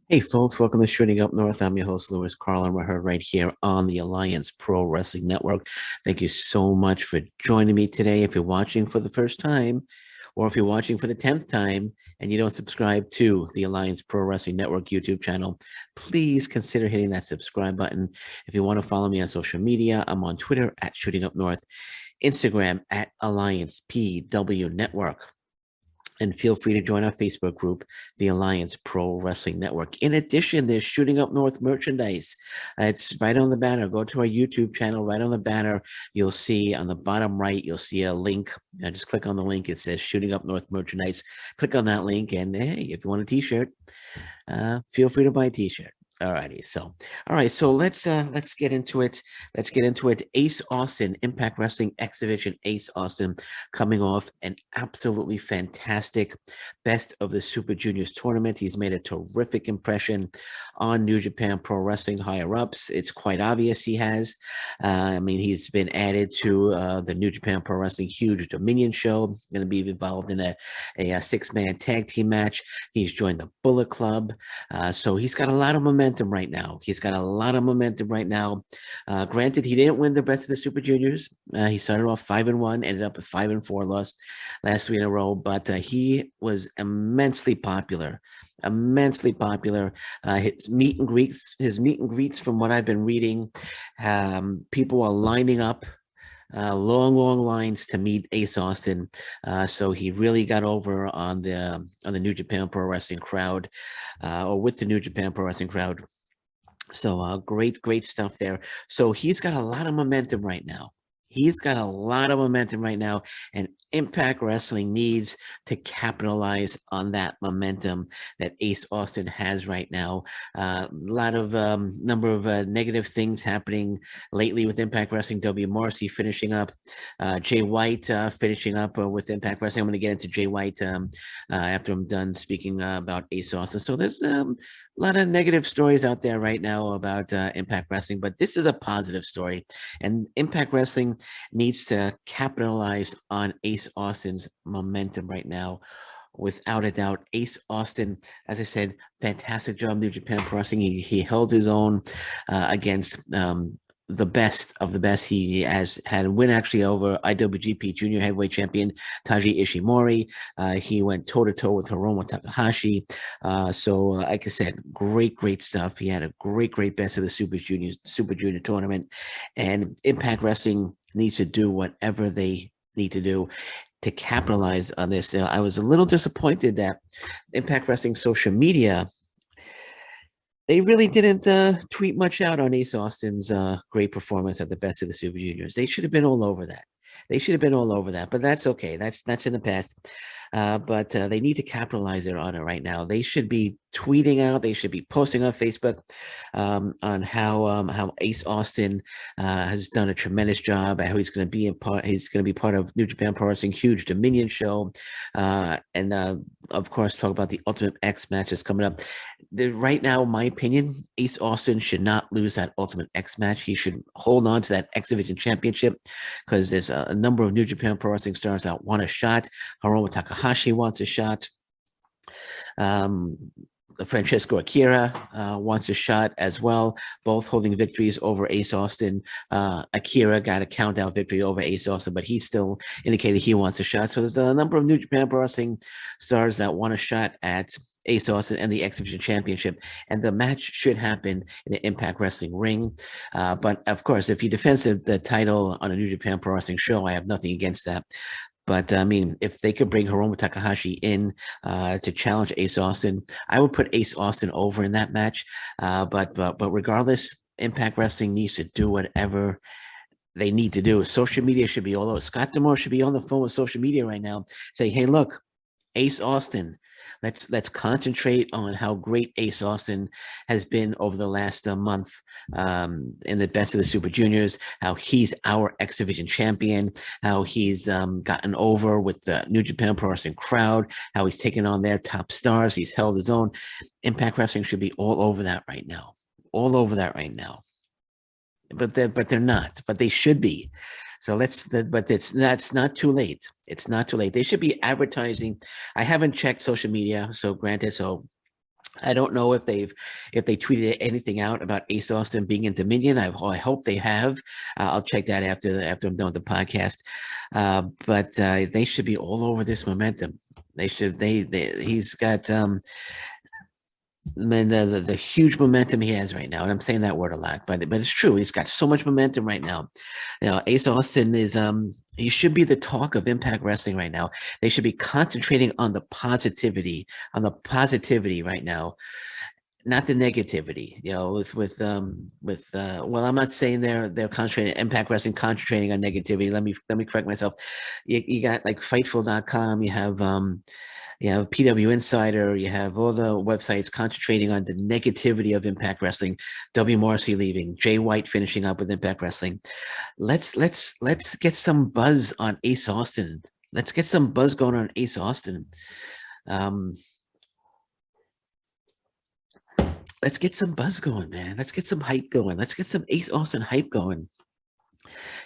Hey folks, welcome to Shooting Up North. I'm your host, Lewis Carl, and we're heard right here on the Alliance Pro Wrestling Network. Thank you so much for joining me today. If you're watching for the first time, or if you're watching for the 10th time and you don't subscribe to the Alliance Pro Wrestling Network YouTube channel, please consider hitting that subscribe button. If you want to follow me on social media, I'm on Twitter at Shooting Up North, Instagram at Alliance PW Network. And feel free to join our Facebook group, the Alliance Pro Wrestling Network. In addition, there's Shooting Up North merchandise. It's right on the banner. Go to our YouTube channel, right on the banner. You'll see on the bottom right, you'll see a link. Just click on the link. It says Shooting Up North merchandise. Click on that link, and hey, if you want a t-shirt, feel free to buy a t-shirt. Alrighty, so all right, so let's get into it. Let's get into it. Ace Austin, Impact Wrestling X Division. Ace Austin coming off an absolutely fantastic Best of the Super Juniors tournament. He's made a terrific impression on New Japan Pro Wrestling higher ups. It's quite obvious he has. I mean, he's been added to the New Japan Pro Wrestling Huge Dominion show. Going to be involved in a six-man tag team match. He's joined the Bullet Club. So he's got a lot of momentum right now. He's got a lot of momentum right now. Granted, he didn't win the Best of the Super Juniors. He started off 5-1, ended up at 5-4, lost last three in a row. But he was immensely popular. Immensely popular. His meet and greets, from what I've been reading, people are lining up long lines to meet Ace Austin. So he really got over on the New Japan Pro Wrestling crowd, or with the New Japan Pro Wrestling crowd. So great stuff there. So he's got a lot of momentum right now. He's got a lot of momentum right now, and Impact Wrestling needs to capitalize on that momentum that Ace Austin has right now. A lot of number of negative things happening lately with Impact Wrestling. W. Marcy finishing up, Jay White finishing up with Impact Wrestling. I'm going to get into Jay White after I'm done speaking about Ace Austin. So there's a lot of negative stories out there right now about Impact Wrestling, but this is a positive story, and Impact Wrestling needs to capitalize on Ace Austin's momentum right now. Without a doubt, Ace Austin, as I said, fantastic job, New Japan Pro Wrestling. He held his own against the best of the best. He has had a win actually over IWGP Junior Heavyweight Champion Taiji Ishimori. He went toe-to-toe with Hiromu Takahashi. So, like I said, great stuff. He had a great Best of the Super Junior tournament. And Impact Wrestling needs to do whatever they need to do to capitalize on this. I was a little disappointed that Impact Wrestling social media, they really didn't tweet much out on Ace Austin's great performance at the Best of the Super Juniors. They should have been all over that. They should have been all over that, but that's okay. That's in the past. But they need to capitalize on it right now. They should be tweeting out. They should be posting on Facebook on how Ace Austin has done a tremendous job. How he's going to be He's going to be part of New Japan Pro Wrestling Huge Dominion show, and of course talk about the Ultimate X match that's coming up. Right now, in my opinion, Ace Austin should not lose that Ultimate X match. He should hold on to that X Division Championship, because there's a number of New Japan Pro Wrestling stars that want a shot. Hiromu Takahashi wants a shot. Francesco Akira wants a shot as well, both holding victories over Ace Austin. Akira got a countdown victory over Ace Austin, but he still indicated he wants a shot. So there's a number of New Japan Pro Wrestling stars that want a shot at Ace Austin and the X Division Championship, and the match should happen in an Impact Wrestling ring. But of course, if he defends the title on a New Japan Pro Wrestling show, I have nothing against that. But I mean, if they could bring Hiromu Takahashi in to challenge Ace Austin, I would put Ace Austin over in that match. But regardless, Impact Wrestling needs to do whatever they need to do. Social media should be all over. Scott D'Amore should be on the phone with social media right now, say, "Hey, look, Ace Austin. Let's concentrate on how great Ace Austin has been over the last month in the Best of the Super Juniors. How he's our X Division champion. How he's gotten over with the New Japan Pro Wrestling crowd. How he's taken on their top stars. He's held his own. Impact Wrestling should be all over that right now. All over that right now. But they're not. But they should be. So that's not too late. It's not too late. They should be advertising. I haven't checked social media, so granted. So I don't know if they tweeted anything out about Ace Austin being in Dominion. I hope they have. I'll check that after I'm done with the podcast. But they should be all over this momentum. They should. He's got man, the huge momentum he has right now, and I'm saying that word a lot, but it's true. He's got so much momentum right now. You know, Ace Austin is he should be the talk of Impact Wrestling right now. They should be concentrating on the positivity right now, not the negativity. You know, well, I'm not saying they're concentrating Impact Wrestling concentrating on negativity. Let me correct myself. You got like Fightful.com. You have PW Insider, you have all the websites concentrating on the negativity of Impact Wrestling, W. Morrissey leaving, Jay White finishing up with Impact Wrestling. Let's get some buzz on Ace Austin. Let's get some buzz going on Ace Austin. Um, let's get some buzz going, man. Let's get some hype going. Let's get some Ace Austin hype going.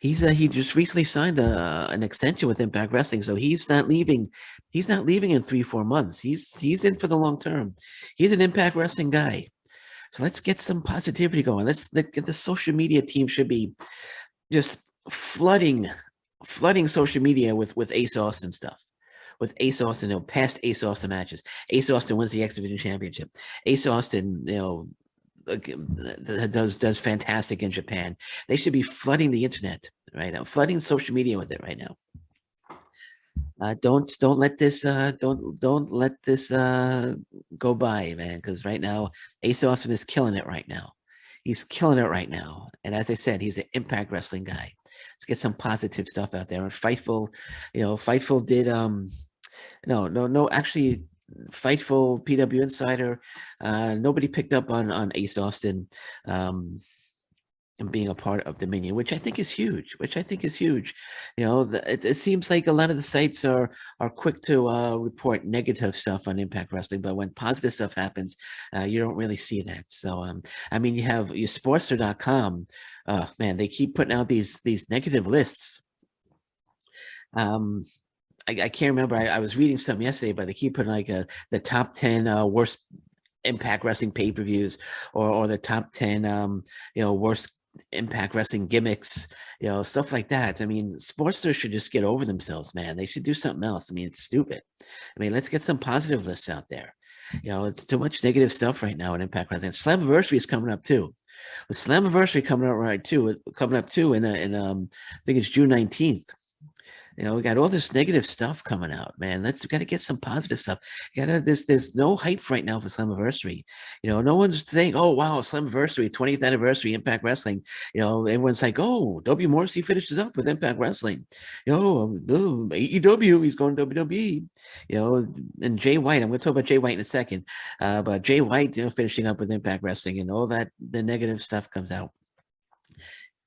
He just recently signed an extension with Impact Wrestling, so he's not leaving. He's not leaving in 3-4 months. He's in for the long term. He's an Impact Wrestling guy. So let's get some positivity going. Let get the social media team should be just flooding social media with Ace Austin stuff. With Ace Austin, past Ace Austin matches. Ace Austin wins the X Division Championship. Ace Austin, does fantastic in Japan. They should be flooding the internet right now, flooding social media with it right now. Don't let this don't let this go by, man. Because right now, Ace Austin is killing it right now. He's killing it right now. And as I said, he's an Impact Wrestling guy. Let's get some positive stuff out there. And Fightful, Fightful did no, actually Fightful, PW Insider, nobody picked up on Ace Austin and being a part of Dominion, which I think is huge. It seems like a lot of the sites are quick to report negative stuff on Impact Wrestling, but when positive stuff happens, you don't really see that. So I mean, you have your Sportster.com. Man, they keep putting out these negative lists. I can't remember. I was reading some yesterday, but they keep putting like the top 10 worst Impact Wrestling pay-per-views, or the top 10 worst Impact Wrestling gimmicks, stuff like that. I mean, Sportsters should just get over themselves, man. They should do something else. I mean, it's stupid. I mean, let's get some positive lists out there. It's too much negative stuff right now in Impact Wrestling. Slammiversary is coming up too. With Slammiversary coming up too in I think it's June 19th. We got all this negative stuff coming out, man. We got to get some positive stuff. There's no hype right now for Slammiversary. No one's saying, "Oh wow, Slammiversary, 20th anniversary, Impact Wrestling." Everyone's like, "Oh, W. Morrissey finishes up with Impact Wrestling." AEW, he's going to WWE. And Jay White. I'm going to talk about Jay White in a second. But Jay White, finishing up with Impact Wrestling, and all that the negative stuff comes out.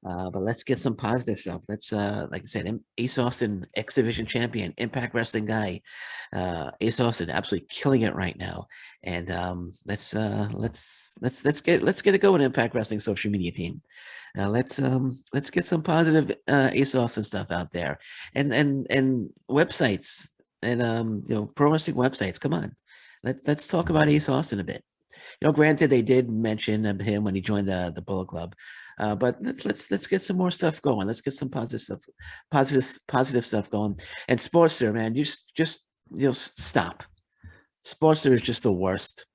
But let's get some positive stuff. Let's, like I said, Ace Austin, X Division champion, Impact Wrestling guy. Ace Austin, absolutely killing it right now. And let's get it going. Impact Wrestling social media team. Let's get some positive Ace Austin stuff out there, and websites, and pro wrestling websites. Come on, let's talk about Ace Austin a bit. Granted, they did mention him when he joined the Bullet Club, but let's get some more stuff going. Let's get some positive stuff going. And Sportster, man, just stop. Sportster is just the worst.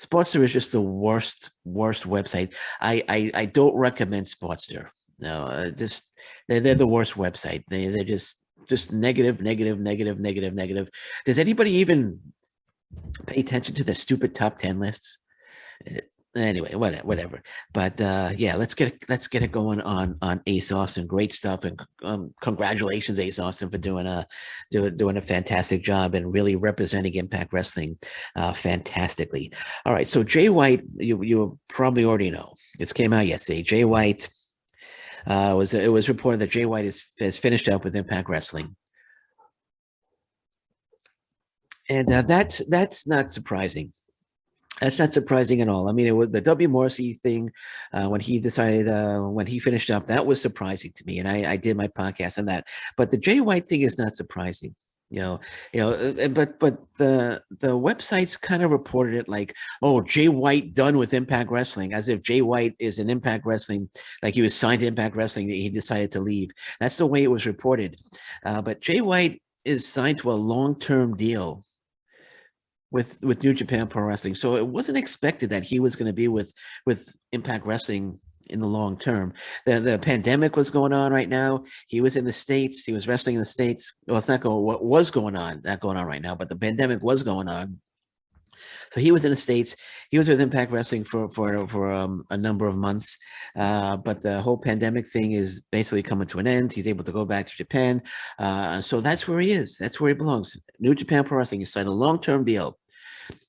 Sportster is just the worst website. I don't recommend Sportster. No, just they're the worst website. They're just negative. Does anybody even pay attention to the stupid top 10 lists? Anyway, whatever. But yeah, let's get it going on Ace Austin. Great stuff, and congratulations, Ace Austin, for doing a fantastic job and really representing Impact Wrestling fantastically. All right, so Jay White, you probably already know. This came out yesterday. Jay White it was reported that Jay White has finished up with Impact Wrestling. And that's not surprising. That's not surprising at all. I mean, it was the W. Morrissey thing when he decided, when he finished up, that was surprising to me. And I did my podcast on that. But the Jay White thing is not surprising. you know, but the websites kind of reported it like, oh, Jay White done with Impact Wrestling, as if Jay White is in Impact Wrestling, like he was signed to Impact Wrestling, he decided to leave. That's the way it was reported. But Jay White is signed to a long-term deal with New Japan Pro Wrestling, so it wasn't expected that he was going to be with Impact Wrestling in the long term. The pandemic was going on right now. He was in the States. He was wrestling in the States. Well, it's not going what was going on, not going on right now, but the pandemic was going on. So he was in the States. He was with Impact Wrestling for a number of months. But the whole pandemic thing is basically coming to an end. He's able to go back to Japan. So that's where he is. That's where he belongs. New Japan Pro Wrestling. He signed a long-term deal.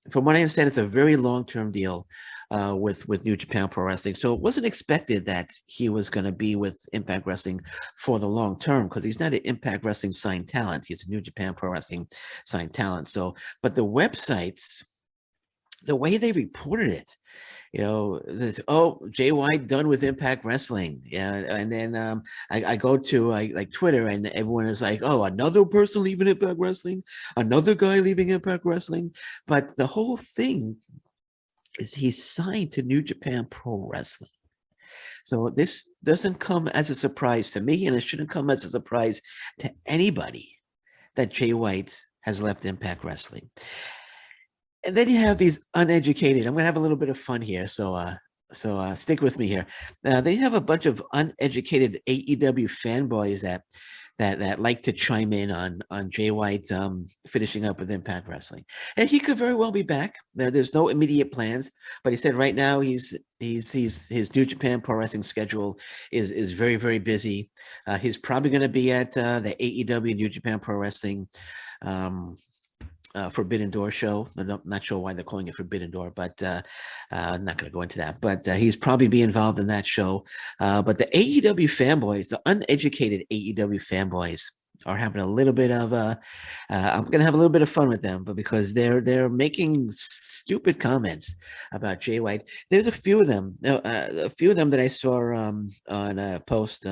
From what I understand, it's a very long-term deal with New Japan Pro Wrestling. So it wasn't expected that he was going to be with Impact Wrestling for the long term, because he's not an Impact Wrestling signed talent. He's a New Japan Pro Wrestling signed talent. So, but the websites, the way they reported it, this, oh, Jay White done with Impact Wrestling. Yeah. And then I go to like Twitter, and everyone is like, oh, another person leaving Impact Wrestling, another guy leaving Impact Wrestling. But the whole thing is he's signed to New Japan Pro Wrestling. So this doesn't come as a surprise to me, and it shouldn't come as a surprise to anybody that Jay White has left Impact Wrestling. And then you have these uneducated. I'm going to have a little bit of fun here, so stick with me here. They have a bunch of uneducated AEW fanboys that like to chime in on Jay White finishing up with Impact Wrestling, and he could very well be back. There's no immediate plans, but he said right now his New Japan Pro Wrestling schedule is very, very busy. He's probably going to be at the AEW New Japan Pro Wrestling Forbidden Door show. I'm not sure why they're calling it Forbidden Door, but I'm not going to go into that. But he's probably be involved in that show. But the AEW fanboys, the uneducated AEW fanboys, are having a little bit of I'm going to have a little bit of fun with them, but because they're making stupid comments about Jay White. There's a few of them that I saw on a post.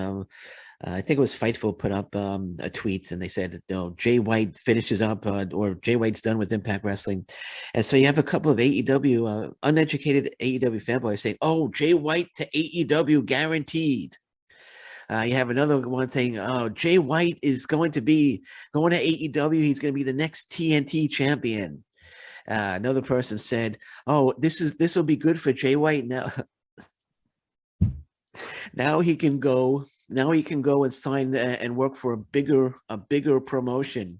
I think it was Fightful put up a tweet, and they said, no, Jay White finishes up, or Jay White's done with Impact Wrestling. And so you have a couple of AEW, uneducated AEW fanboys saying, oh, Jay White to AEW guaranteed. You have another one saying, oh, Jay White is going to be going to AEW. He's going to be the next TNT champion. Another person said, oh, this will be good for Jay White now. Now he can go and sign and work for a bigger promotion.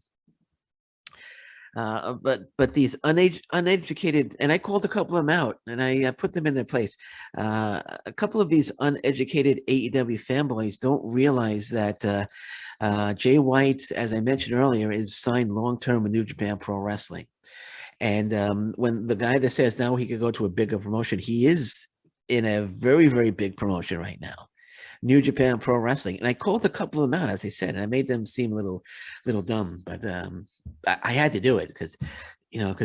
But these uneducated, and I called a couple of them out, and I put them in their place. A couple of these uneducated AEW fanboys don't realize that Jay White, as I mentioned earlier, is signed long-term with New Japan Pro Wrestling. And when the guy that says now he could go to a bigger promotion, he is in a very, very big promotion right now, New Japan Pro Wrestling. And I called a couple of them out, as I said, and I made them seem a little dumb, but I had to do it because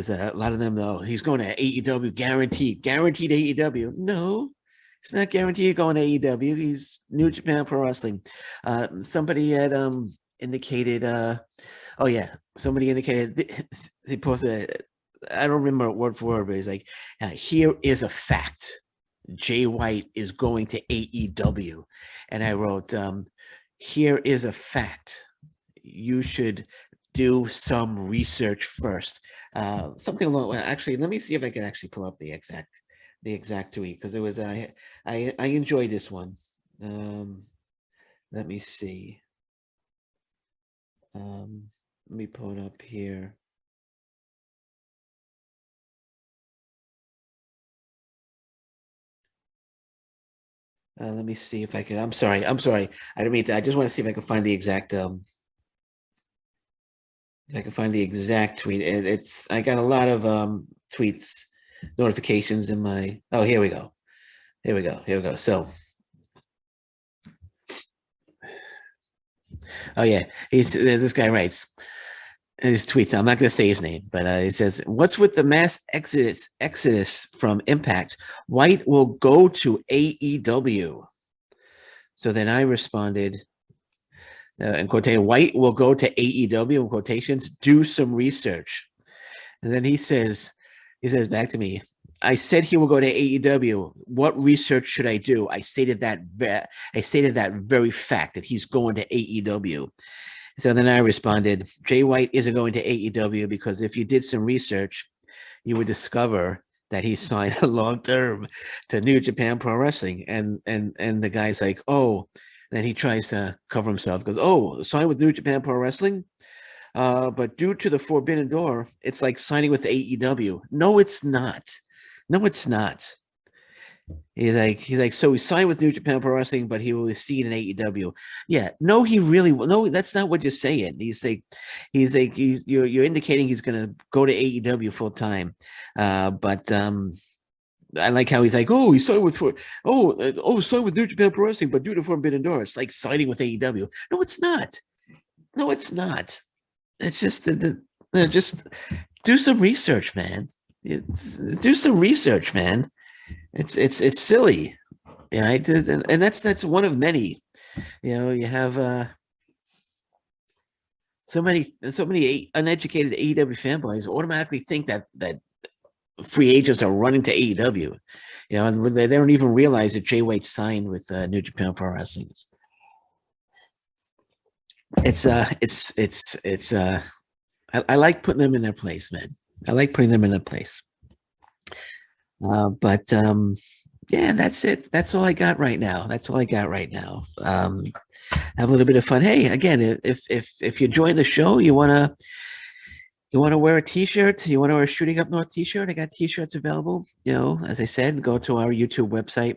a lot of them, though, he's going to AEW, guaranteed AEW. No, it's not guaranteed going to AEW. He's New Japan Pro Wrestling. Somebody had indicated, somebody indicated, they posted, I don't remember word for word, but he's like, here is a fact. Jay White is going to AEW. And I wrote, here is a fact. You should do some research first. Something along, actually, let me see if I can actually pull up the exact tweet, because it was, I enjoyed this one. Let me see. Let me pull it up here. Let me see if I can. I'm sorry. I don't mean to. I just want to see if I can find the exact. If I can find the exact tweet. I got a lot of tweets notifications in my. Oh, here we go. So. Oh yeah, this guy writes his tweets. I'm not going to say his name, but he says, "What's with the mass exodus from Impact? White will go to AEW." So then I responded, in quotation, White will go to AEW in quotations, do some research. And then he says back to me, I said he will go to AEW. What research should I do? I stated that very fact that he's going to AEW. So then I responded, Jay White isn't going to AEW because if you did some research, you would discover that he signed a long term to New Japan Pro Wrestling. And the guy's like, oh, then he tries to cover himself, goes, oh, signed with New Japan Pro Wrestling? But due to the forbidden door, it's like signing with AEW. No, it's not. No, it's not. He's like, so he signed with New Japan Pro Wrestling, but he will see it in AEW. Yeah, no, he really will. No, that's not what you're saying. You're indicating he's gonna go to AEW full time. But I like how he's like, oh, he signed with signed with New Japan Pro Wrestling, but due to forbidden door, it's like signing with AEW. No, it's not. No, it's not. It's just just do some research, man. Do some research, man. It's silly. Yeah, I did, and that's one of many. You have so many uneducated AEW fanboys automatically think that free agents are running to AEW. And they don't even realize that Jay White signed with New Japan Pro Wrestling. I like putting them in their place, man. I like putting them in their place. But yeah, that's it. That's all I got right now. That's all I got right now. Have a little bit of fun. Hey, again, if you join the show, you wanna wear a t-shirt, you want to wear a Shooting Up North t-shirt, I got t-shirts available. As I said, go to our YouTube website,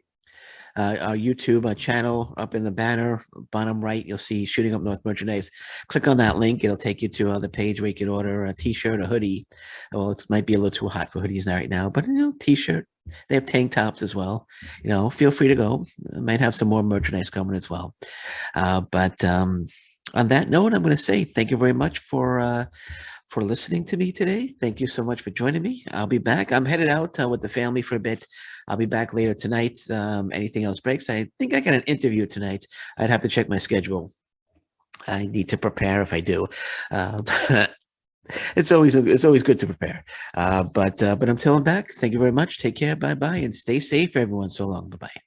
our YouTube channel. Up in the banner, bottom right, you'll see Shooting Up North merchandise. Click on that link. It'll take you to the page where you can order a t-shirt, a hoodie. Well, it might be a little too hot for hoodies right now, but t-shirt. They have tank tops as well. Feel free to go. I might have some more merchandise coming as well. But on that note, I'm going to say thank you very much for listening to me today. Thank you so much for joining me. I'll be back. I'm headed out with the family for a bit. I'll be back later tonight. Anything else breaks, I think I got an interview tonight. I'd have to check my schedule. I need to prepare if I do. It's always good to prepare. But until I'm back, thank you very much. Take care. Bye bye, and stay safe, everyone. So long. Bye bye.